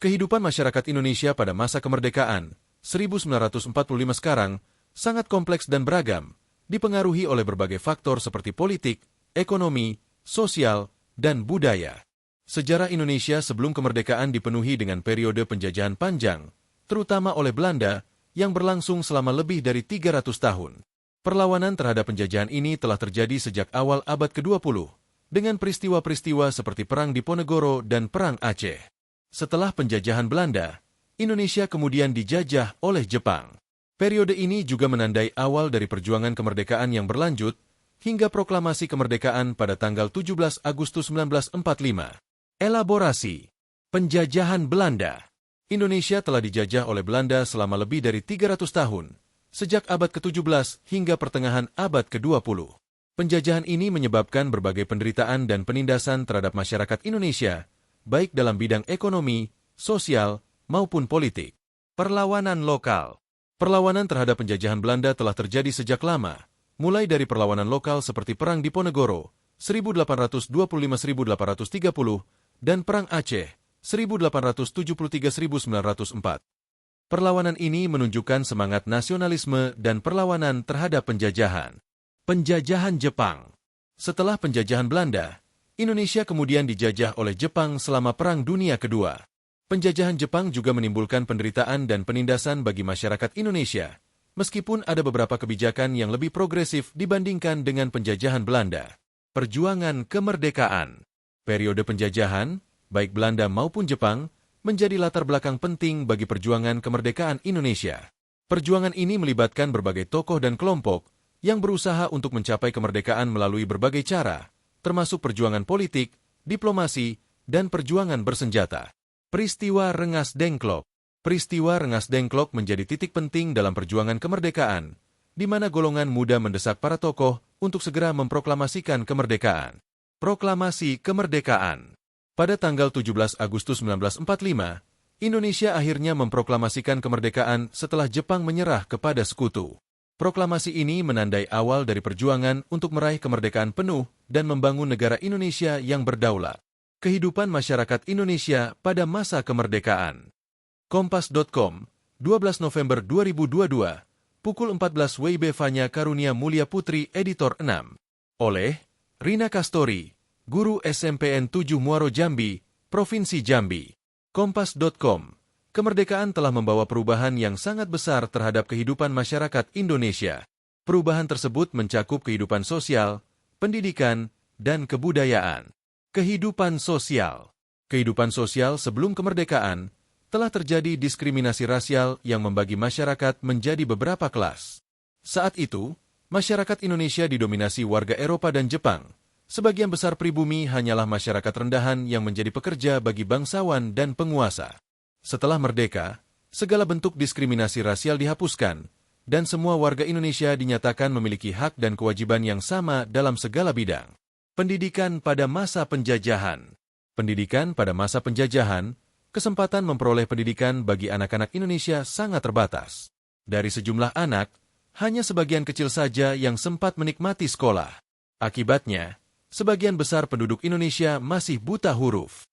Kehidupan masyarakat Indonesia pada masa kemerdekaan, 1945 sekarang, sangat kompleks dan beragam, dipengaruhi oleh berbagai faktor seperti politik, ekonomi, sosial, dan budaya. Sejarah Indonesia sebelum kemerdekaan dipenuhi dengan periode penjajahan panjang, terutama oleh Belanda, yang berlangsung selama lebih dari 300 tahun. Perlawanan terhadap penjajahan ini telah terjadi sejak awal abad ke-20, dengan peristiwa-peristiwa seperti Perang Diponegoro dan Perang Aceh. Setelah penjajahan Belanda, Indonesia kemudian dijajah oleh Jepang. Periode ini juga menandai awal dari perjuangan kemerdekaan yang berlanjut, hingga proklamasi kemerdekaan pada tanggal 17 Agustus 1945. Elaborasi. Penjajahan Belanda. Indonesia telah dijajah oleh Belanda selama lebih dari 300 tahun, sejak abad ke-17 hingga pertengahan abad ke-20. Penjajahan ini menyebabkan berbagai penderitaan dan penindasan terhadap masyarakat Indonesia, baik dalam bidang ekonomi, sosial, maupun politik. Perlawanan lokal. Perlawanan terhadap penjajahan Belanda telah terjadi sejak lama, mulai dari perlawanan lokal seperti Perang Diponegoro, 1825-1830, dan Perang Aceh, 1873-1904. Perlawanan ini menunjukkan semangat nasionalisme dan perlawanan terhadap penjajahan. Penjajahan Jepang. Setelah penjajahan Belanda, Indonesia kemudian dijajah oleh Jepang selama Perang Dunia Kedua. Penjajahan Jepang juga menimbulkan penderitaan dan penindasan bagi masyarakat Indonesia, meskipun ada beberapa kebijakan yang lebih progresif dibandingkan dengan penjajahan Belanda. Perjuangan kemerdekaan. Periode penjajahan, baik Belanda maupun Jepang, menjadi latar belakang penting bagi perjuangan kemerdekaan Indonesia. Perjuangan ini melibatkan berbagai tokoh dan kelompok yang berusaha untuk mencapai kemerdekaan melalui berbagai cara, termasuk perjuangan politik, diplomasi, dan perjuangan bersenjata. Peristiwa Rengas Dengklok. Peristiwa Rengas Dengklok menjadi titik penting dalam perjuangan kemerdekaan, di mana golongan muda mendesak para tokoh untuk segera memproklamasikan kemerdekaan. Proklamasi Kemerdekaan. Pada tanggal 17 Agustus 1945, Indonesia akhirnya memproklamasikan kemerdekaan setelah Jepang menyerah kepada sekutu. Proklamasi ini menandai awal dari perjuangan untuk meraih kemerdekaan penuh dan membangun negara Indonesia yang berdaulat. Kehidupan masyarakat Indonesia pada masa kemerdekaan. Kompas.com, 12 November 2022, pukul 14 WIB. Fanya Karunia Mulia Putri, Editor 6. Oleh Rina Kastori, Guru SMPN 7 Muaro Jambi, Provinsi Jambi. Kompas.com. Kemerdekaan telah membawa perubahan yang sangat besar terhadap kehidupan masyarakat Indonesia. Perubahan tersebut mencakup kehidupan sosial, pendidikan, dan kebudayaan. Kehidupan sosial. Kehidupan sosial sebelum kemerdekaan telah terjadi diskriminasi rasial yang membagi masyarakat menjadi beberapa kelas. Saat itu, masyarakat Indonesia didominasi warga Eropa dan Jepang. Sebagian besar pribumi hanyalah masyarakat rendahan yang menjadi pekerja bagi bangsawan dan penguasa. Setelah merdeka, segala bentuk diskriminasi rasial dihapuskan, dan semua warga Indonesia dinyatakan memiliki hak dan kewajiban yang sama dalam segala bidang. Pendidikan pada masa penjajahan. Pendidikan pada masa penjajahan, kesempatan memperoleh pendidikan bagi anak-anak Indonesia sangat terbatas. Dari sejumlah anak, hanya sebagian kecil saja yang sempat menikmati sekolah. Akibatnya, sebagian besar penduduk Indonesia masih buta huruf.